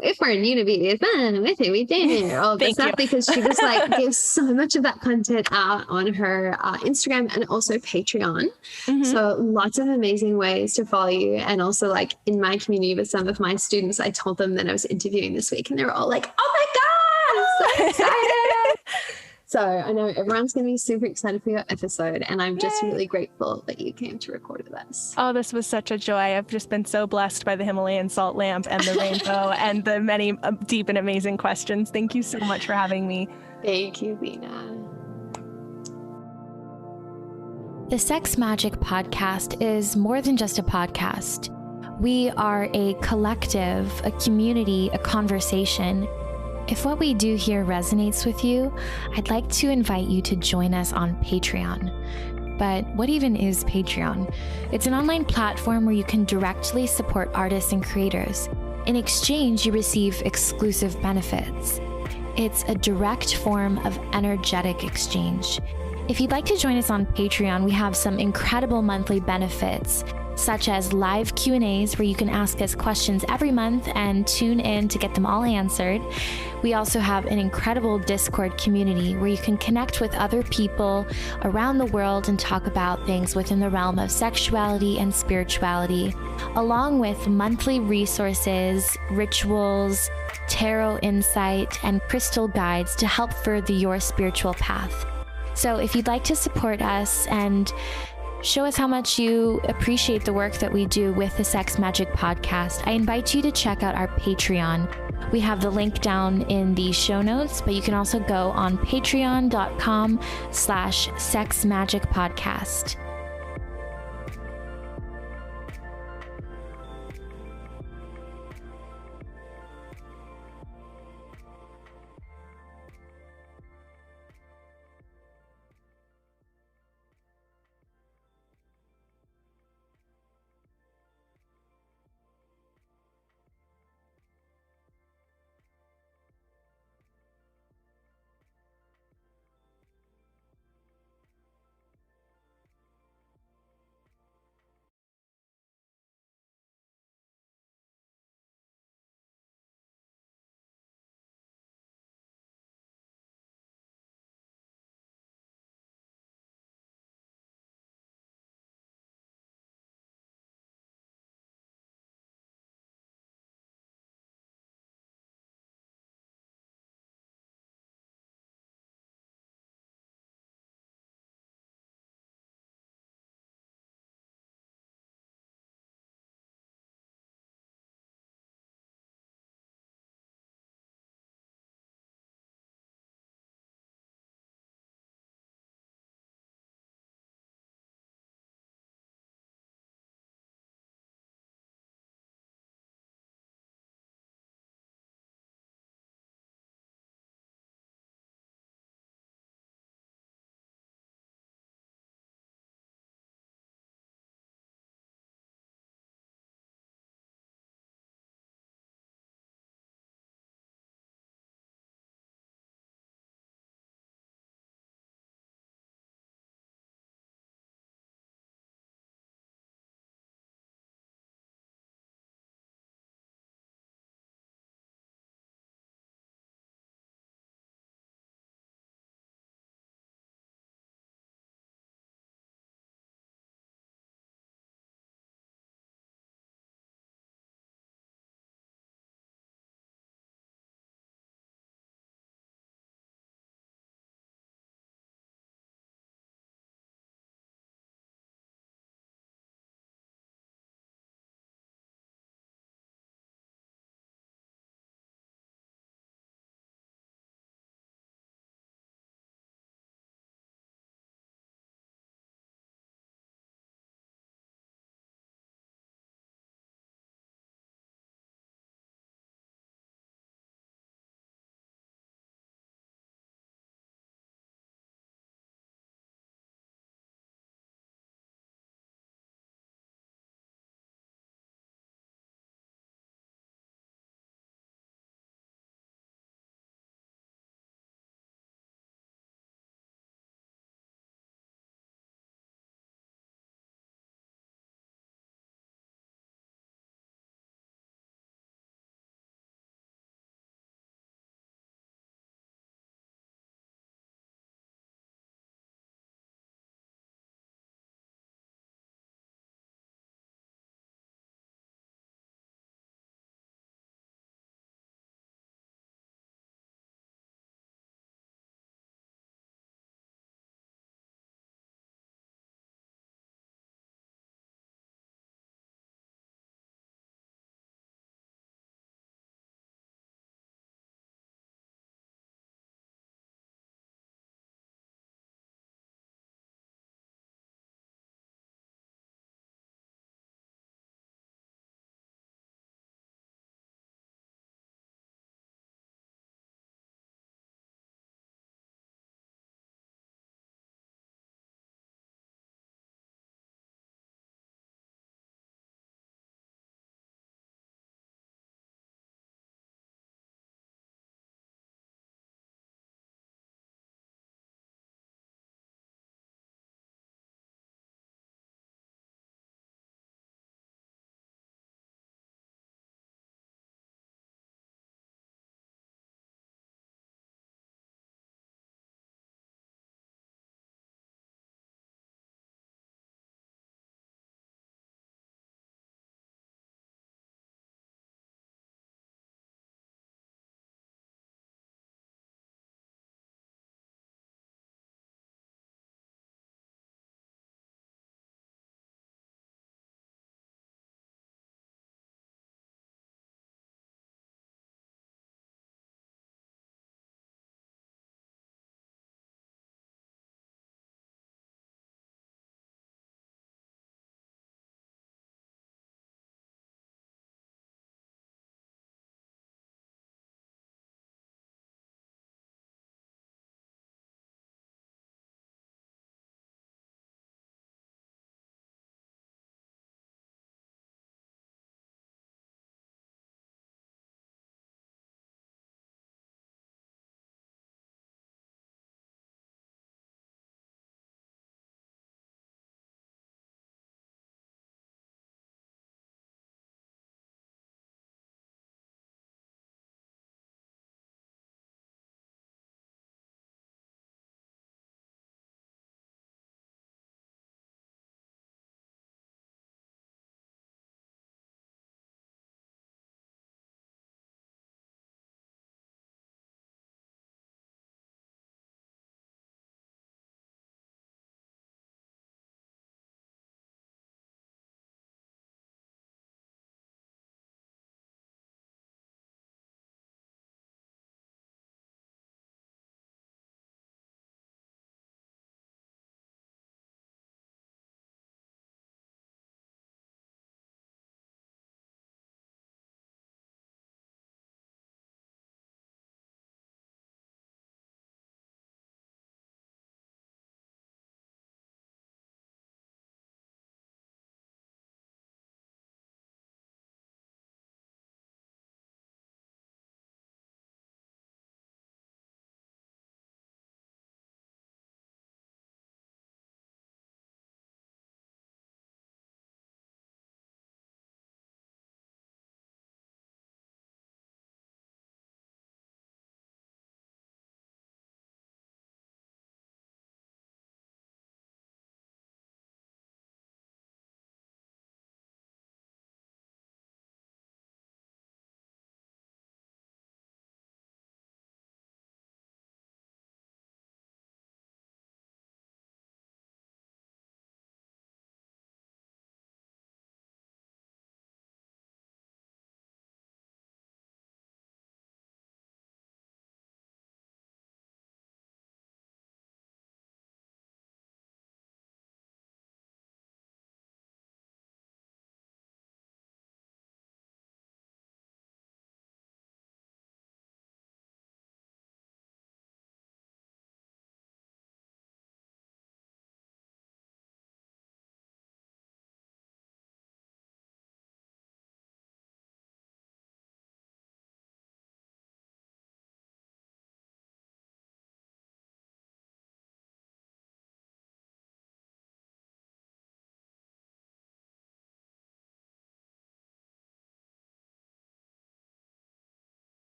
if we're new to BDSM, with who we did, all this stuff, because she just like gives so much of that content out on her Instagram and also Patreon. So lots of amazing ways to follow you. And also like in my community with some of my students, I told them that I was interviewing this week and they were all like, oh my God, I'm so excited. So I know everyone's going to be super excited for your episode and I'm just really grateful that you came to record with us. Oh, this was such a joy. I've just been so blessed by the Himalayan salt lamp and the rainbow and the many deep and amazing questions. Thank you so much for having me. Thank you, Lena. The Sex Magic Podcast is more than just a podcast. We are a collective, a community, a conversation. If what we do here resonates with you, I'd like to invite you to join us on Patreon. But what even is Patreon? It's an online platform where you can directly support artists and creators. In exchange, you receive exclusive benefits. It's a direct form of energetic exchange. If you'd like to join us on Patreon, we have some incredible monthly benefits, such as live Q&As where you can ask us questions every month and tune in to get them all answered. We also have an incredible Discord community where you can connect with other people around the world and talk about things within the realm of sexuality and spirituality, along with monthly resources, rituals, tarot insight, and crystal guides to help further your spiritual path. So if you'd like to support us and show us how much you appreciate the work that we do with the Sex Magic Podcast, I invite you to check out our Patreon. We have the link down in the show notes, but you can also go on patreon.com/sexmagicpodcast.